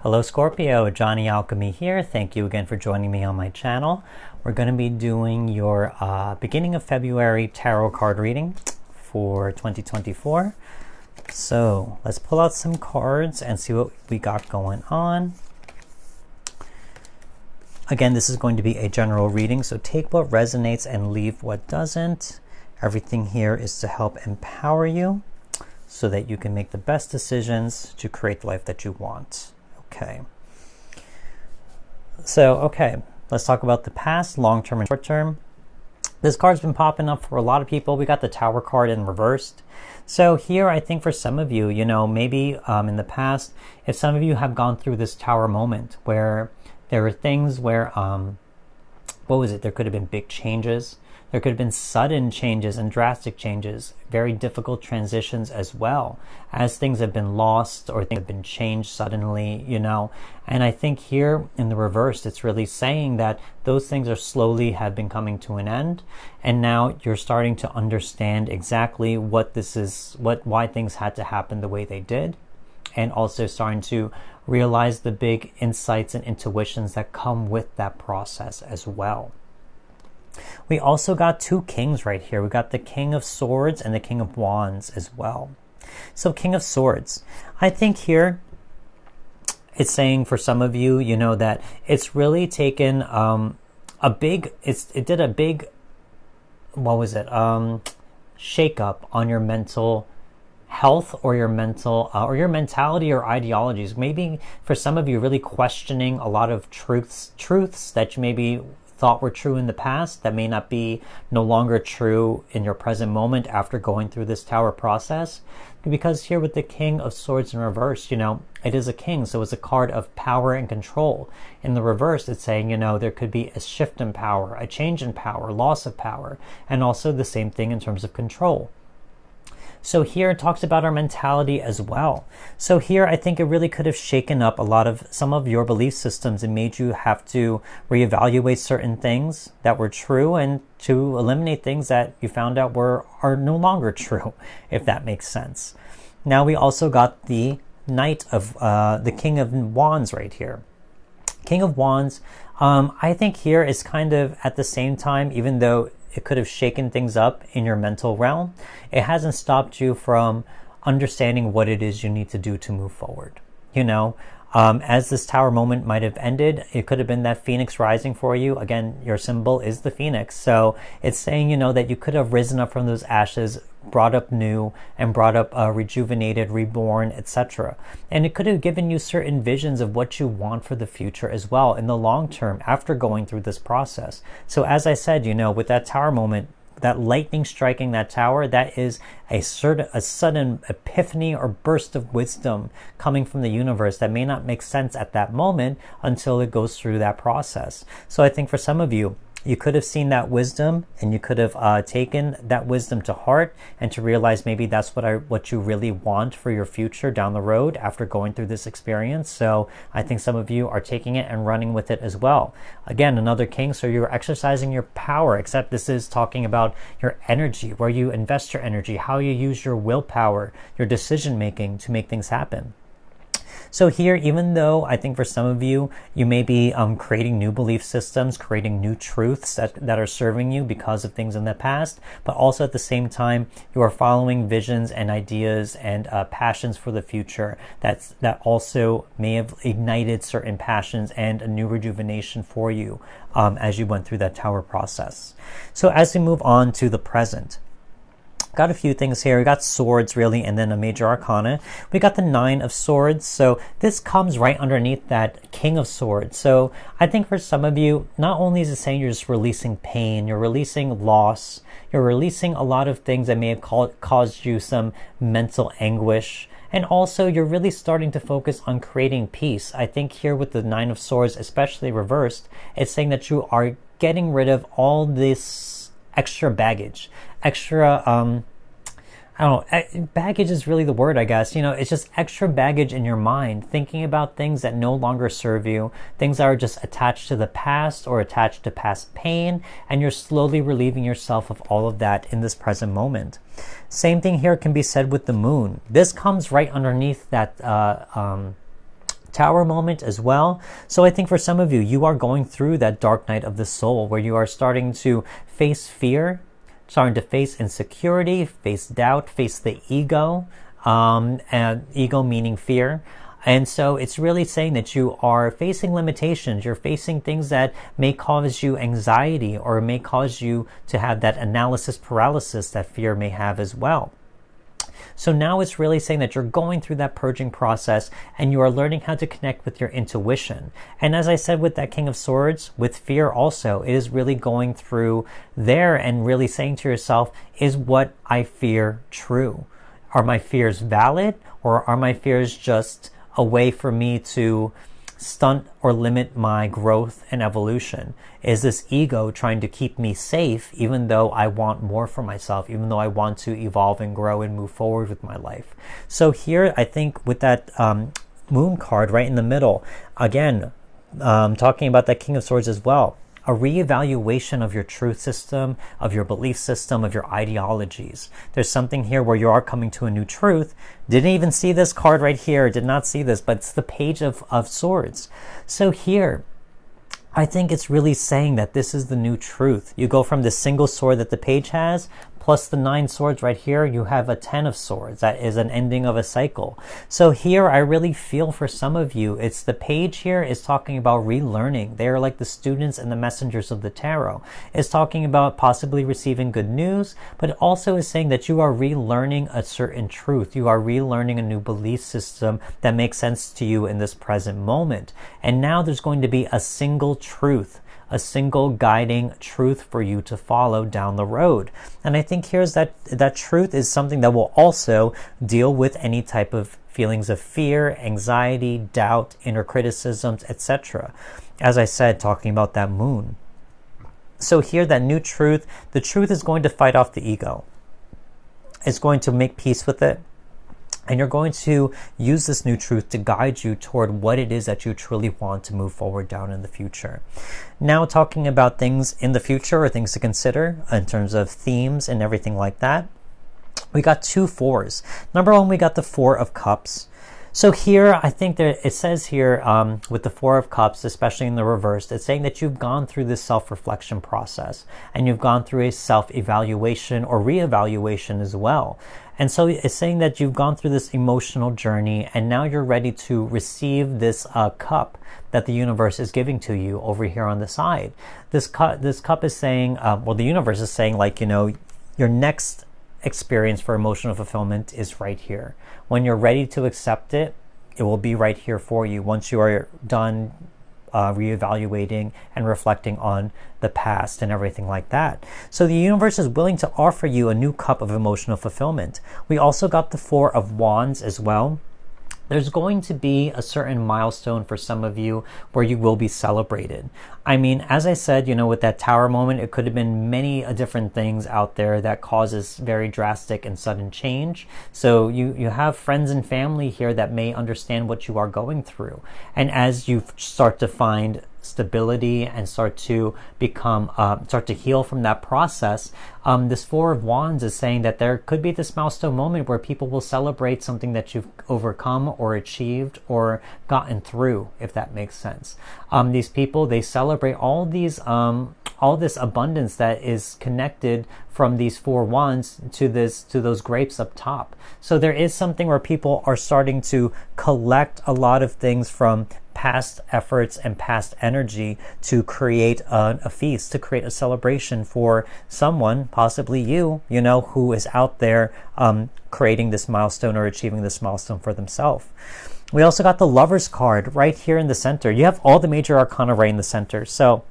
Hello Scorpio, Johnny Alchemy here. Thank you again for joining me on my channel. We're going to be doing your beginning of February tarot card reading for 2024. So let's pull out some cards and see what we got going on. Again, this is going to be a general reading, so take what resonates and leave what doesn't. Everything here is to help empower you so that you can make the best decisions to create the life that you want. Okay. So, let's talk about the past, long-term and short-term. This card's been popping up for a lot of people. We got the Tower card in reversed. So here, I think for some of you, maybe in the past, if some of you have gone through this Tower moment where there were things where, there could have been big changes. There could have been sudden changes and drastic changes, very difficult transitions as well, as things have been lost or things have been changed suddenly, And I think here in the reverse, it's really saying that those things are slowly have been coming to an end. And now you're starting to understand exactly what this is, why things had to happen the way they did. And also starting to realize the big insights and intuitions that come with that process as well. We also got two kings right here. We got the King of Swords and the King of Wands as well. So King of Swords, I think here it's saying for some of you, that it's really taken it did a big, shake up on your mental health or your mental or your mentality or ideologies. Maybe for some of you really questioning a lot of truths that you maybe thought were true in the past that may not be no longer true in your present moment after going through this Tower process. Because here with the King of Swords in reverse, it is a king, so it's a card of power and control. In the reverse, it's saying, there could be a shift in power, a change in power, loss of power, and also the same thing in terms of control. So here it talks about our mentality as well. So here I think it really could have shaken up some of your belief systems and made you have to reevaluate certain things that were true and to eliminate things that you found out are no longer true, if that makes sense. Now we also got the Knight of the King of Wands right here. King of Wands, I think here is kind of at the same time, even though it could have shaken things up in your mental realm, it hasn't stopped you from understanding what it is you need to do to move forward. As this Tower moment might have ended, it could have been that Phoenix rising for you. Again, your symbol is the Phoenix. So it's saying, that you could have risen up from those ashes, brought up new, and brought up rejuvenated, reborn, etc. And it could have given you certain visions of what you want for the future as well in the long term after going through this process. So as I said, with that Tower moment, that lightning striking that tower, that is a sudden epiphany or burst of wisdom coming from the universe that may not make sense at that moment until it goes through that process. So I think for some of you, you could have seen that wisdom and you could have taken that wisdom to heart and to realize maybe that's what you really want for your future down the road after going through this experience. So I think some of you are taking it and running with it as well. Again, another king, so you're exercising your power, except this is talking about your energy, where you invest your energy, how you use your willpower, your decision making to make things happen. So here, even though I think for some of you, you may be creating new belief systems, creating new truths that are serving you because of things in the past, but also at the same time, you are following visions and ideas and passions for the future that also may have ignited certain passions and a new rejuvenation for you as you went through that Tower process. So as we move on to the present, got a few things here. We got swords really, and then a major arcana. We got the Nine of Swords. So this comes right underneath that King of Swords. So I think for some of you, not only is it saying you're just releasing pain, you're releasing loss, you're releasing a lot of things that may have caused you some mental anguish. And also you're really starting to focus on creating peace. I think here with the Nine of Swords, especially reversed, it's saying that you are getting rid of all this extra baggage, baggage is really the word, I guess. It's just extra baggage in your mind, thinking about things that no longer serve you, things that are just attached to the past or attached to past pain, and you're slowly relieving yourself of all of that in this present moment. Same thing here can be said with the moon. This comes right underneath that Tower moment as well. So I think for some of you, you are going through that dark night of the soul where you are starting to face fear, starting to face insecurity, face doubt, face the ego, and ego meaning fear. And so it's really saying that you are facing limitations. You're facing things that may cause you anxiety or may cause you to have that analysis paralysis that fear may have as well. So now it's really saying that you're going through that purging process and you are learning how to connect with your intuition. And as I said with that King of Swords, with fear also, it is really going through there and really saying to yourself, is what I fear true? Are my fears valid, or are my fears just a way for me to stunt or limit my growth and evolution? Is this ego trying to keep me safe even though I want more for myself, even though I want to evolve and grow and move forward with my life? So here I think with that moon card right in the middle, again, talking about that King of Swords as well, a reevaluation of your truth system, of your belief system, of your ideologies. There's something here where you are coming to a new truth. Didn't even see this card right here, did not see this, but it's the Page of Swords. So here, I think it's really saying that this is the new truth. You go from the single sword that the page has, plus the 9 swords right here, you have a 10 of swords. That is an ending of a cycle. So here I really feel for some of you, it's the page here is talking about relearning. They are like the students and the messengers of the tarot. It's talking about possibly receiving good news, but it also is saying that you are relearning a certain truth. You are relearning a new belief system that makes sense to you in this present moment. And now there's going to be a single truth, a single guiding truth for you to follow down the road. And I think here's that truth is something that will also deal with any type of feelings of fear, anxiety, doubt, inner criticisms, etc. As I said, talking about that moon. So here, that new truth, the truth is going to fight off the ego. It's going to make peace with it. And you're going to use this new truth to guide you toward what it is that you truly want to move forward down in the future. Now, talking about things in the future or things to consider in terms of themes and everything like that, we got 2 4s. Number 1, we got the 4 of Cups. So here, I think that it says here with the 4 of Cups, especially in the reverse, it's saying that you've gone through this self-reflection process and you've gone through a self-evaluation or re-evaluation as well. And so it's saying that you've gone through this emotional journey and now you're ready to receive this cup that the universe is giving to you over here on the side. This cup is saying, well, the universe is saying, like, you know, your next experience for emotional fulfillment is right here. When you're ready to accept it, it will be right here for you once you are done reevaluating and reflecting on the past and everything like that. So the universe is willing to offer you a new cup of emotional fulfillment. We also got the 4 of Wands as well. There's going to be a certain milestone for some of you where you will be celebrated. I mean, as I said, you know, with that Tower moment, it could have been many different things out there that causes very drastic and sudden change. So you have friends and family here that may understand what you are going through. And as you start to find stability and start to heal from that process, this 4 of Wands is saying that there could be this milestone moment where people will celebrate something that you've overcome or achieved or gotten through, if that makes sense. These people, they celebrate all this abundance that is connected from these 4 wands to those grapes up top. So there is something where people are starting to collect a lot of things from past efforts and past energy to create a feast, to create a celebration for someone, possibly you know, who is out there creating this milestone or achieving this milestone for themselves. We also got the Lovers card right here in the center. You have all the major arcana right in the center. So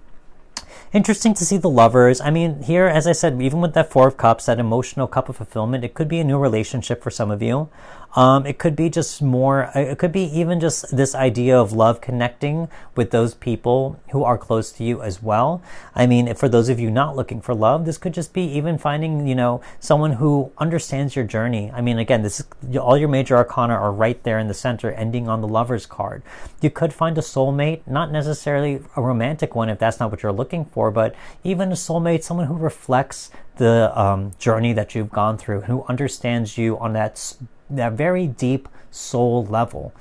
interesting to see the Lovers. I mean, here, as I said, even with that 4 of Cups, that emotional cup of fulfillment, it could be a new relationship for some of you. It could be just more, it could be even just this idea of love connecting with those people who are close to you as well. I mean, for those of you not looking for love, this could just be even finding, you know, someone who understands your journey. I mean, again, this is, all your major arcana are right there in the center, ending on the Lovers card. You could find a soulmate, not necessarily a romantic one if that's not what you're looking for, but even a soulmate, someone who reflects the journey that you've gone through, who understands you on that very deep soul level,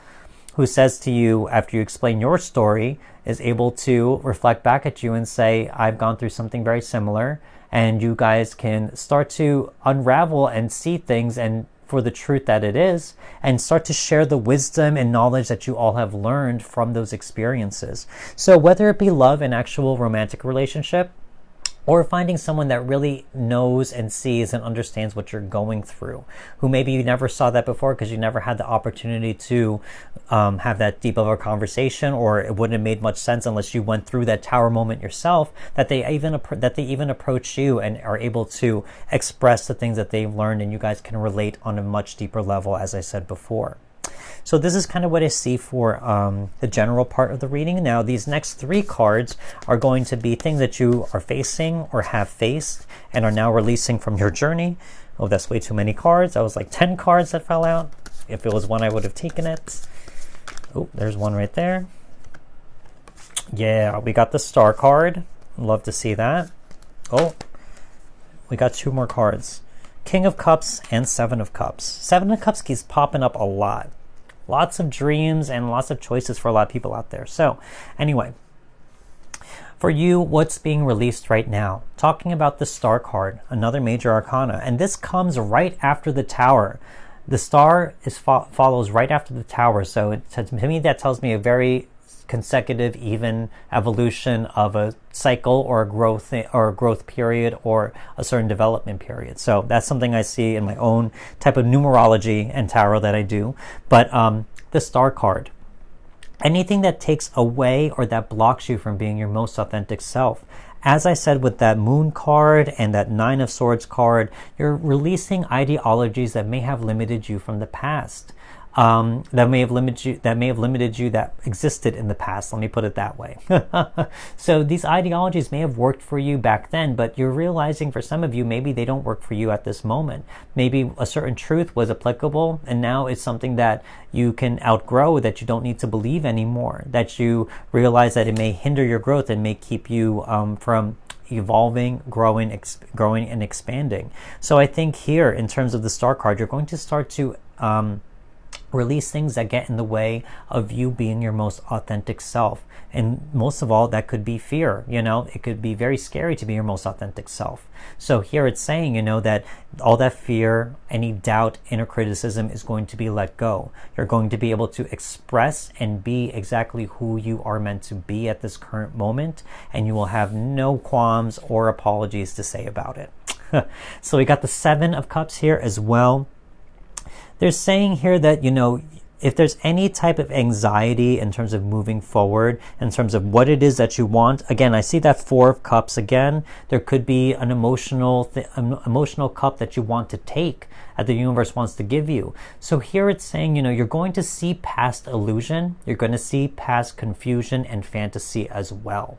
who says to you, after you explain your story, is able to reflect back at you and say, I've gone through something very similar, and you guys can start to unravel and see things and for the truth that it is, and start to share the wisdom and knowledge that you all have learned from those experiences. So whether it be love, an actual romantic relationship, or finding someone that really knows and sees and understands what you're going through, who maybe you never saw that before because you never had the opportunity to have that deep of a conversation, or it wouldn't have made much sense unless you went through that tower moment yourself, that they even approach you and are able to express the things that they've learned, and you guys can relate on a much deeper level, as I said before. So this is kind of what I see for the general part of the reading. Now, these next 3 cards are going to be things that you are facing or have faced and are now releasing from your journey. Oh, that's way too many cards. That was like 10 cards that fell out. If it was one, I would have taken it. Oh, there's one right there. Yeah, we got the Star card. Love to see that. Oh, we got 2 more cards. King of Cups and 7 of Cups. 7 of Cups keeps popping up a lot. Lots of dreams and lots of choices for a lot of people out there. So anyway, for you, what's being released right now? Talking about the Star card, another major arcana. And this comes right after the Tower. The Star follows right after the Tower. So to me, that tells me a very consecutive, even evolution of a cycle or a growth period or a certain development period. So that's something I see in my own type of numerology and tarot that I do. But the Star card, anything that takes away or that blocks you from being your most authentic self. As I said with that Moon card and that 9 of Swords card, you're releasing ideologies that may have limited you from the past. That may have limited you, that existed in the past. Let me put it that way. So these ideologies may have worked for you back then, but you're realizing for some of you, maybe they don't work for you at this moment. Maybe a certain truth was applicable, and now it's something that you can outgrow, that you don't need to believe anymore, that you realize that it may hinder your growth and may keep you from evolving, growing and expanding. So I think here, in terms of the Star card, you're going to start to release things that get in the way of you being your most authentic self. And most of all, that could be fear. It could be very scary to be your most authentic self. So here it's saying, that all that fear, any doubt, inner criticism is going to be let go. You're going to be able to express and be exactly who you are meant to be at this current moment, and you will have no qualms or apologies to say about it. So we got the 7 of Cups here as well. They're saying here that, if there's any type of anxiety in terms of moving forward, in terms of what it is that you want, again, I see that 4 of Cups again. There could be an emotional cup that you want to take, that the universe wants to give you. So here it's saying, you're going to see past illusion, you're going to see past confusion and fantasy as well.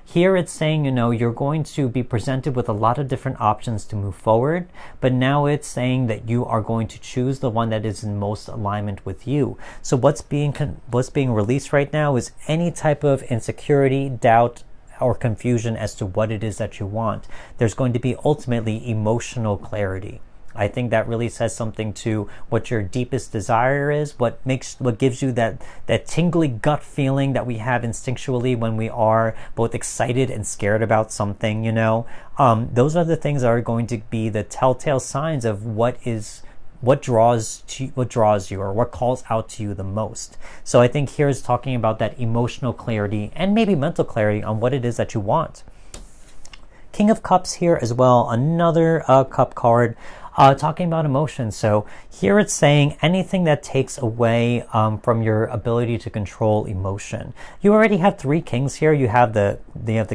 Here it's saying, you're going to be presented with a lot of different options to move forward, but now it's saying that you are going to choose the one that is in most alignment with you. So what's being released right now is any type of insecurity, doubt, or confusion as to what it is that you want. There's going to be ultimately emotional clarity. I think that really says something to what your deepest desire is, what gives you that tingly gut feeling that we have instinctually when we are both excited and scared about something, Those are the things that are going to be the telltale signs of what draws you, or what calls out to you the most. So I think here is talking about that emotional clarity and maybe mental clarity on what it is that you want. King of Cups here as well, another cup card. Talking about emotions. So here it's saying anything that takes away from your ability to control emotion. You already have 3 kings here. You have the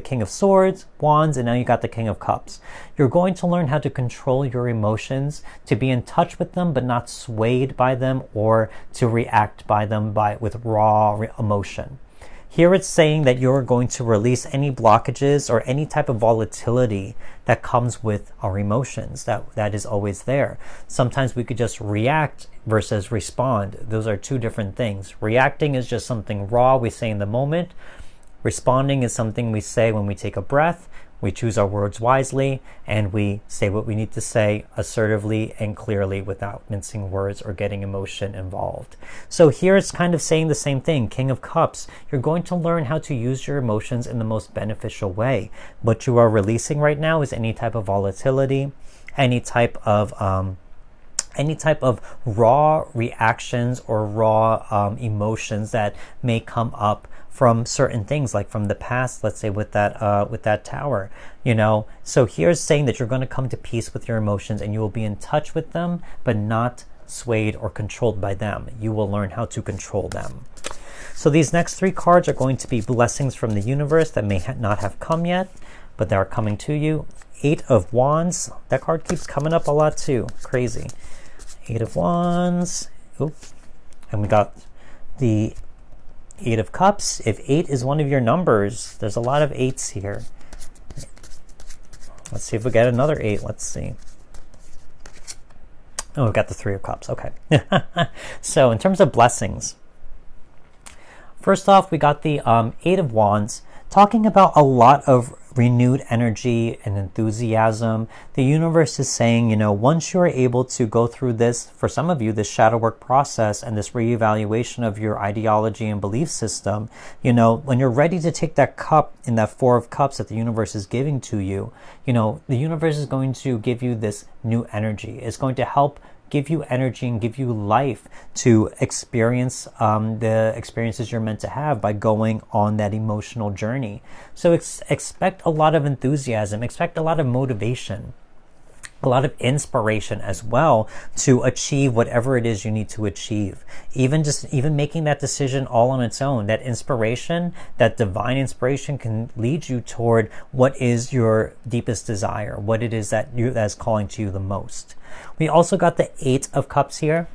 King of Swords, Wands, and now you got the King of Cups. You're going to learn how to control your emotions, to be in touch with them, but not swayed by them, or to react by them with raw emotion. Here it's saying that you're going to release any blockages or any type of volatility that comes with our emotions, that is always there. Sometimes we could just react versus respond. Those are 2 different things. Reacting is just something raw we say in the moment. Responding is something we say when we take a breath. we choose our words wisely, and we say what we need to say assertively and clearly without mincing words or getting emotion involved. So here it's kind of saying the same thing. King of Cups, you're going to learn how to use your emotions in the most beneficial way. What you are releasing right now is any type of volatility, any type of raw reactions or raw emotions that may come up from certain things, like from the past, let's say with that tower, So here's saying that you're going to come to peace with your emotions and you will be in touch with them, but not swayed or controlled by them. You will learn how to control them. So these next 3 cards are going to be blessings from the universe that may not have come yet, but they are coming to you. 8 of Wands. That card keeps coming up a lot too. Crazy. 8 of Wands. Oop. And we got the 8 of Cups. If 8 is one of your numbers, there's a lot of 8s here. Let's see if we get another 8. Let's see. Oh, we've got the 3 of Cups. Okay. So in terms of blessings, first off, we got the 8 of Wands, talking about a lot of renewed energy and enthusiasm. The universe is saying, once you're able to go through this, for some of you, this shadow work process and this reevaluation of your ideology and belief system, when you're ready to take that cup in that 4 of Cups that the universe is giving to you, the universe is going to give you this new energy. It's going to help give you energy and give you life to experience the experiences you're meant to have by going on that emotional journey. So expect a lot of enthusiasm, expect a lot of motivation, a lot of inspiration as well to achieve whatever it is you need to achieve. Even making that decision all on its own, that inspiration, that divine inspiration, can lead you toward what is your deepest desire, what it is that's calling to you the most. We also got the 8 of Cups here.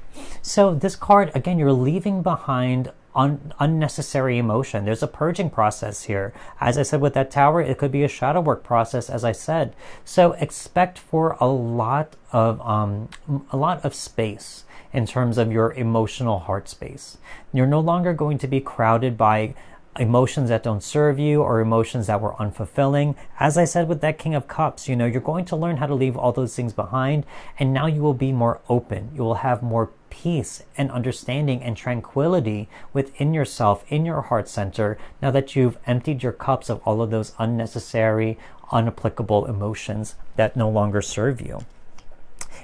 So this card, again, you're leaving behind unnecessary emotion. There's a purging process here. As I said with that tower, it could be a shadow work process, as I said. So expect for a lot of space in terms of your emotional heart space. You're no longer going to be crowded by emotions that don't serve you or emotions that were unfulfilling. As I said with that King of Cups, you're going to learn how to leave all those things behind, and now you will be more open. You will have more peace and understanding and tranquility within yourself, in your heart center, now that you've emptied your cups of all of those unnecessary, unapplicable emotions that no longer serve you.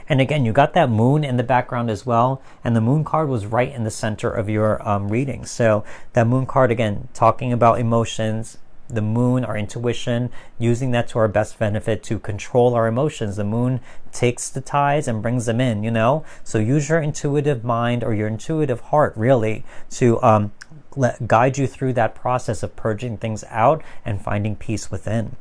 And again, you got that moon in the background as well, and the moon card was right in the center of your reading. So that moon card, again, talking about emotions, the moon, our intuition, using that to our best benefit to control our emotions. The moon takes the tides and brings them in, So use your intuitive mind or your intuitive heart, really, to guide you through that process of purging things out and finding peace within.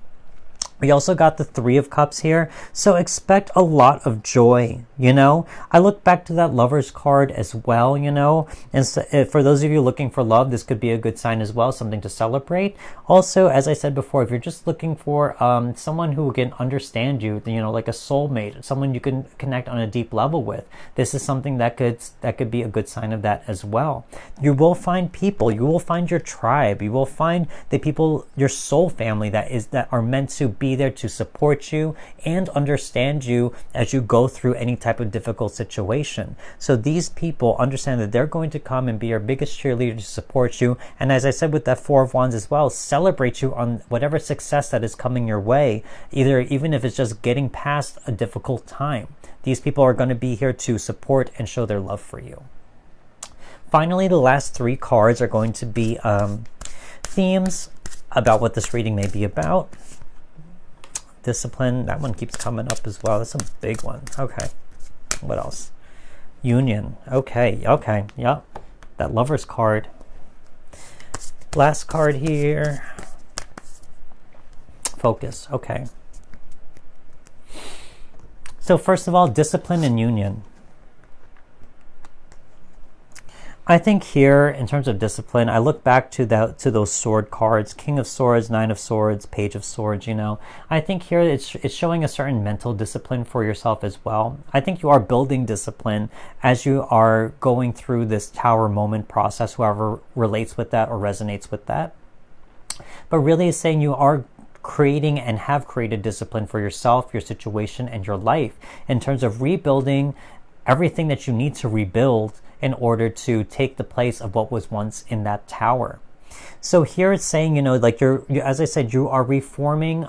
We also got the 3 of Cups here, so expect a lot of joy, I look back to that Lover's card as well, and so, for those of you looking for love, this could be a good sign as well, something to celebrate. Also, as I said before, if you're just looking for someone who can understand you, like a soulmate, someone you can connect on a deep level with, this is something that could be a good sign of that as well. You will find people, you will find your tribe, you will find the people, your soul family that are meant to be there to support you and understand you as you go through any type of difficult situation. So these people understand that they're going to come and be your biggest cheerleader to support you. And as I said with that 4 of Wands as well, celebrate you on whatever success that is coming your way, even if it's just getting past a difficult time. These people are going to be here to support and show their love for you. Finally, the last 3 cards are going to be themes about what this reading may be about. Discipline, that one keeps coming up as well. That's a big one. Okay. What else? Union. Okay. Yep. That Lover's card. Last card here. Focus. Okay. So first of all, discipline and union. I think here, in terms of discipline, I look back to those sword cards, King of Swords, 9 of Swords, Page of Swords, I think here it's showing a certain mental discipline for yourself as well. I think you are building discipline as you are going through this tower moment process, whoever relates with that or resonates with that. But really it's saying you are creating and have created discipline for yourself, your situation, and your life in terms of rebuilding everything that you need to rebuild in order to take the place of what was once in that tower. So here it's saying, like as I said, you are reforming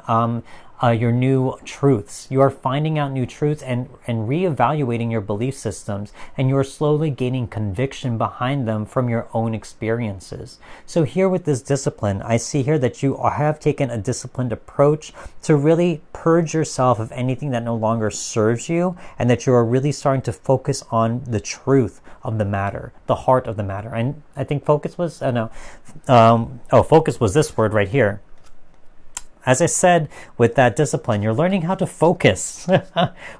your new truths. You are finding out new truths and reevaluating your belief systems, and you are slowly gaining conviction behind them from your own experiences. So here with this discipline, I see here that you have taken a disciplined approach to really purge yourself of anything that no longer serves you, and that you are really starting to focus on the truth of the matter, the heart of the matter. And I think focus was, focus was this word right here. As I said, with that discipline, you're learning how to focus.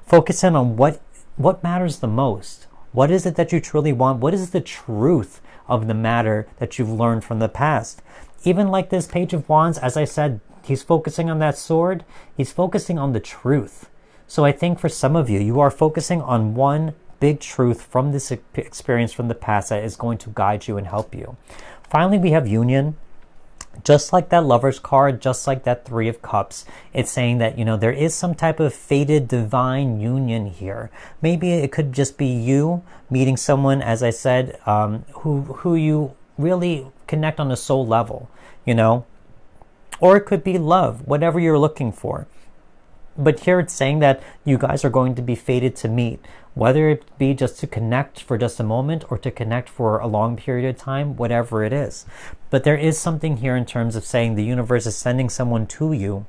Focus in on what matters the most. What is it that you truly want? What is the truth of the matter that you've learned from the past? Even like this Page of Wands, as I said, he's focusing on that sword. He's focusing on the truth. So I think for some of you, you are focusing on one big truth from this experience from the past that is going to guide you and help you. Finally, we have union. Just like that Lover's card, just like that Three of Cups, it's saying that, there is some type of fated divine union here. Maybe it could just be you meeting someone, as I said, who you really connect on a soul level, or it could be love, whatever you're looking for. But here it's saying that you guys are going to be fated to meet, whether it be just to connect for just a moment or to connect for a long period of time, whatever it is. But there is something here in terms of saying the universe is sending someone to you.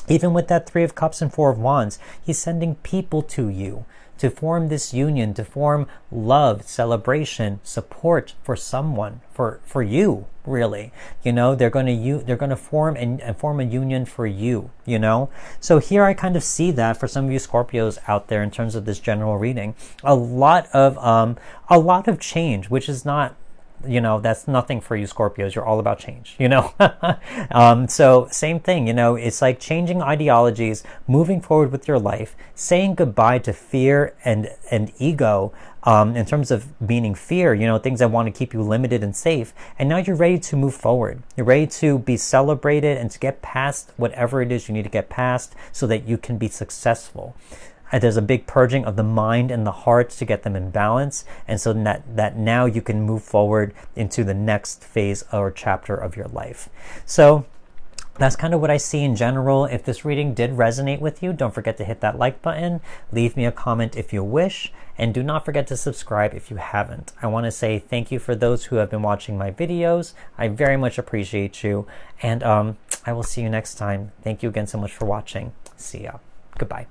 Even with that Three of Cups and Four of Wands, he's sending people to you to form this union, to form love, celebration, support for someone, for you, really. They're going to form a union for you, So here I kind of see that for some of you Scorpios out there in terms of this general reading, a lot of change, which is not, that's nothing for you Scorpios. You're all about change, So same thing, it's like changing ideologies, moving forward with your life, saying goodbye to fear and ego, in terms of meaning fear, things that want to keep you limited and safe. And now you're ready to move forward. You're ready to be celebrated and to get past whatever it is you need to get past so that you can be successful. There's a big purging of the mind and the heart to get them in balance. And so that now you can move forward into the next phase or chapter of your life. So that's kind of what I see in general. If this reading did resonate with you, don't forget to hit that like button. Leave me a comment if you wish. And do not forget to subscribe if you haven't. I want to say thank you for those who have been watching my videos. I very much appreciate you. And I will see you next time. Thank you again so much for watching. See ya. Goodbye.